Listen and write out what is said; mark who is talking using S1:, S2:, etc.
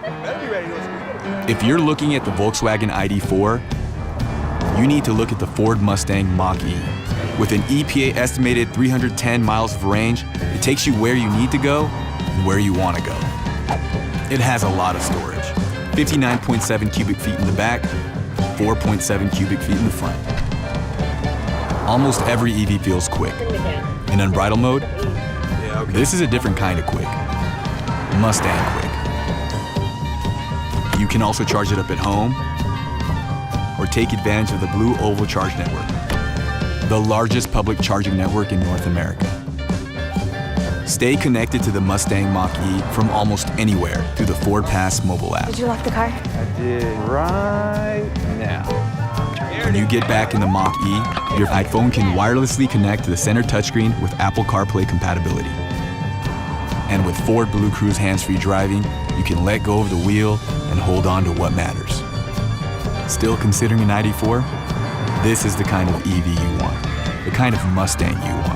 S1: If you're looking at the Volkswagen ID4, you need to look at the Ford Mustang Mach-E. With an EPA estimated 310 miles of range, it takes you where you need to go and where you want to go. It has a lot of storage. 59.7 cubic feet in the back, 4.7 cubic feet in the front. Almost every EV feels quick. In unbridled mode, this is a different kind of quick. Mustang quick. You can also charge it up at home or take advantage of the Blue Oval Charge Network, the largest public charging network in North America. Stay connected to the Mustang Mach-E from almost anywhere through the Ford Pass mobile app.
S2: Did you lock the car?
S3: I did right now.
S1: When you get back in the Mach-E, your iPhone can wirelessly connect to the center touchscreen with Apple CarPlay compatibility. And with Ford Blue Cruise hands-free driving, you can let go of the wheel and hold on to what matters. Still considering an ID4? This is the kind of EV you want, the kind of Mustang you want.